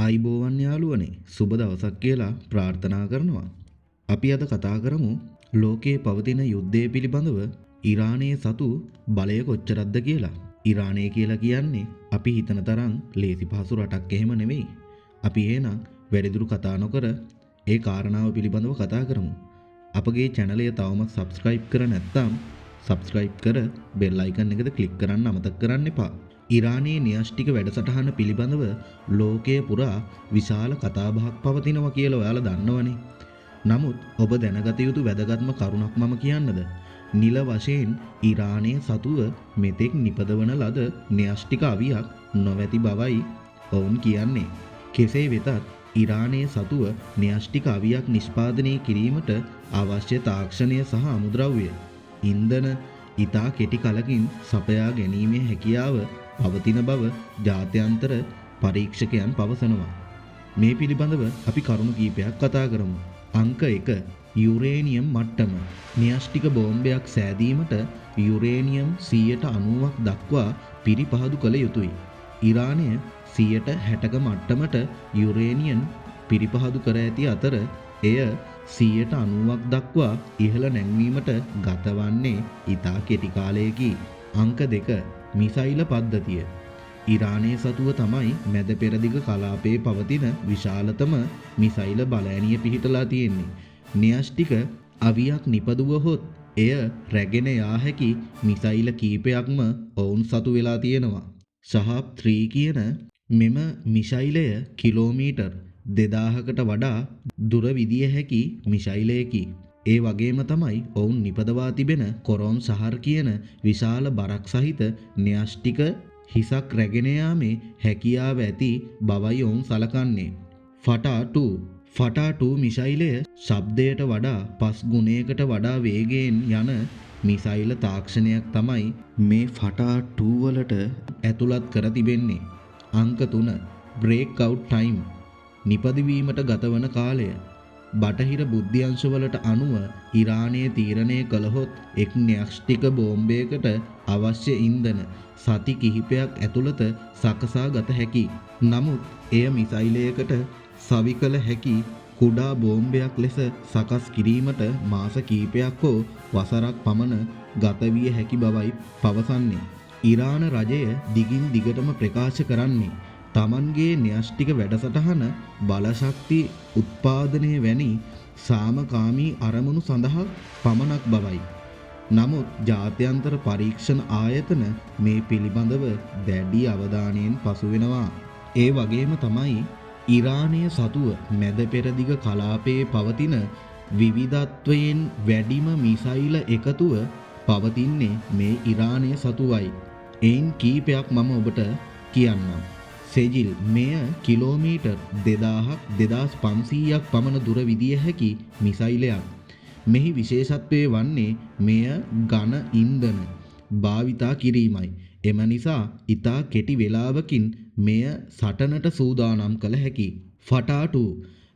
ආයිබෝවන් යාළුවනේ සුබ දවසක් කියලා ප්‍රාර්ථනා කරනවා. අපි අද කතා කරමු ලෝකයේ පවතින යුද්ධය පිළිබඳව ඉරානයේ සතු බලය කොච්චරක්ද කියලා. ඉරානය කියලා කියන්නේ අපි හිතන තරම් ලේසි පහසු රටක් එහෙම නෙමෙයි. අපි එහෙනම් වැඩිදුර කතා නොකර ඒ කාරණාව පිළිබඳව කතා කරමු. අපගේ channel එක තවමත් subscribe කර නැත්නම් subscribe කර bell icon එකද click කරන්න අමතක කරන්න එපා. ඉරානයේ න්‍යෂ්ටික වැඩසටහන පිළිබඳව ලෝකයේ පුරා විශාල කතාබහක් පවතිනවා කියලා ඔයාලා දන්නවනේ. නමුත් ඔබ දැනගත යුතු වැදගත්ම කරුණක් මම කියන්නද? නිල වශයෙන් ඉරානයේ සතුව මෙතෙක් නිපදවන ලද න්‍යෂ්ටික අවියක් නොවැති බවයි ඔවුන් කියන්නේ. කෙසේ වෙතත් ඉරානයේ සතුව න්‍යෂ්ටික අවියක් නිෂ්පාදනය කිරීමට අවශ්‍ය තාක්ෂණය සහ අමුද්‍රව්‍ය ඉන්ධන ඉතා කෙටි කලකින් සපයා ගැනීමේ හැකියාව පවතින බව ජාත්‍යන්තර පරීක්ෂකයන් පවසනවා. මේ පිළිබඳව අපි කරුණු කීපයක් කතා කරමු. අංක 1 යුරේනියම් මට්ටම. න්‍යෂ්ටික බෝම්බයක් සෑදීමට යුරේනියම් 90ක් දක්වා පිරිපහදු කළ යුතුයි. ඉරානය 60ක මට්ටමට යුරේනියම් පිරිපහදු කර ඇති අතර එය 90ක් දක්වා ඉහළ නැංවීමට ගතවන්නේ ඉතා කෙටි කාලයකි. අංක 2 මිසයිල පද්ධතිය. ඉරානයේ සතුව තමයි මැද පෙරදිග කලාපයේ පවතින විශාලතම මිසයිල බලෑනිය පිහිටලා තියෙන්නේ. න්‍යෂ්ටික අවියක් නිපදුවහොත් එය රැගෙන යා හැකි මිසයිල කීපයක්ම ඔවුන් සතු වෙලා තියෙනවා. ශහාබ් 3 කියන මෙම මිසයිලය කිලෝමීටර් 2000කට වඩා දුර විදිය හැකි මිසයිලයකි. ඒ වගේම තමයි ඔවුන් නිපදවා තිබෙන කොරෝන් සහර් කියන විශාල බරක් සහිත න්‍යෂ්ටික හිසක් රැගෙන යාමේ හැකියාව ඇති බවයි ඔවුන් සලකන්නේ. ෆටා 2 මිසයිලය ශබ්දයට වඩා 5 ගුණයකට වඩා වේගයෙන් යන මිසයිල තාක්ෂණයක් තමයි මේ ෆටා 2 වලට ඇතුළත් කර තිබෙන්නේ. අංක 3 බ්‍රේක් අවුට් ටයිම්. නිපදවීමට ගතවන කාලය. බටහිර බුද්ධ්‍යංශවලට අනුව ඉරානයේ තීරණය කළහොත් එක් න්‍යෂ්ටික බෝම්බයකට අවශ්‍ය ඉන්ධන සති කිහිපයක් ඇතුළත සකසා ගත හැකි. නමුත් එය මිසයිලයකට සවි කළ හැකි කුඩා බෝම්බයක් ලෙස සකස් කිරීමට මාස කිහිපයක් හෝ වසරක් පමණ ගත විය හැකි බවයි පවසන්නේ. ඉරාන රජය දිගින් දිගටම ප්‍රකාශ කරන්නේ තමන්ගේ න්‍යෂ්ටික වැඩසටහන බලශක්ති උත්පාදනය වැනි සාමකාමී අරමුණු සඳහා පමණක් බවයි. නමුත් ජාත්‍යන්තර පරීක්ෂණ ආයතන මේ පිළිබඳව දැඩි අවධානයෙන් පසු වෙනවා. ඒ වගේම තමයි ඉරානය සතුව මැද පෙරදිග කලාපයේ පවතින විවිධත්වයෙන් වැඩිම මිසයිල එකතුව පවතින්නේ මේ ඉරානය සතුවයි. එයින් කීපයක් මම ඔබට කියන්නම්. සෙජිල් මෙය කිලෝමීටර් 2500ක් පමණ දුර විදිය හැකි මිසයිලයක්. මෙහි විශේෂත්වය වන්නේ මෙය ඝන ඉන්ධන භාවිතා කිරීමයි. එම නිසා ඉතා කෙටි වේලාවකින් මෙය සටනට සූදානම් කළ හැකි. ෆටා 2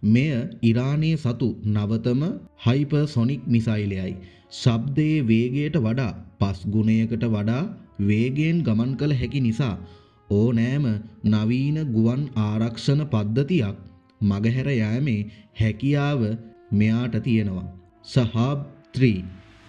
මෙය ඉරානයේ සතු නවතම හයිපර්සොනික් මිසයිලයයි. ශබ්දයේ වේගයට වඩා 5 ගුණයකට වඩා වේගයෙන් ගමන් කළ හැකි නිසා ඕනෑම නවීන ගුවන් ආරක්ෂණ පද්ධතියක් මගහැර යෑමේ හැකියාව මෙයාට තියෙනවා. ශහාබ් 3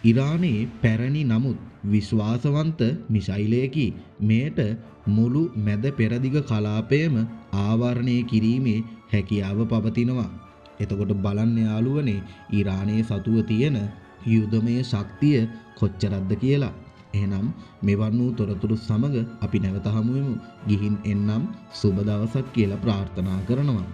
ඉරානයේ පැරණි නමුත් විශ්වාසවන්ත මිසයිලයකි. මෙයට මුළු මැද පෙරදිග කලාපයම ආවරණය කිරීමේ හැකියාව පවතිනවා. එතකොට බලන්න යාළුවනේ ඉරානයේ සතුව තියෙන යුදමය ශක්තිය කොච්චරක්ද කියලා. එහෙනම් මෙවන් වූ තොරතුරු සමග අපි නැවත හමු වෙමු. ගිහින් එන්නම් සුබ දවසක් කියලා ප්‍රාර්ථනා කරනවා.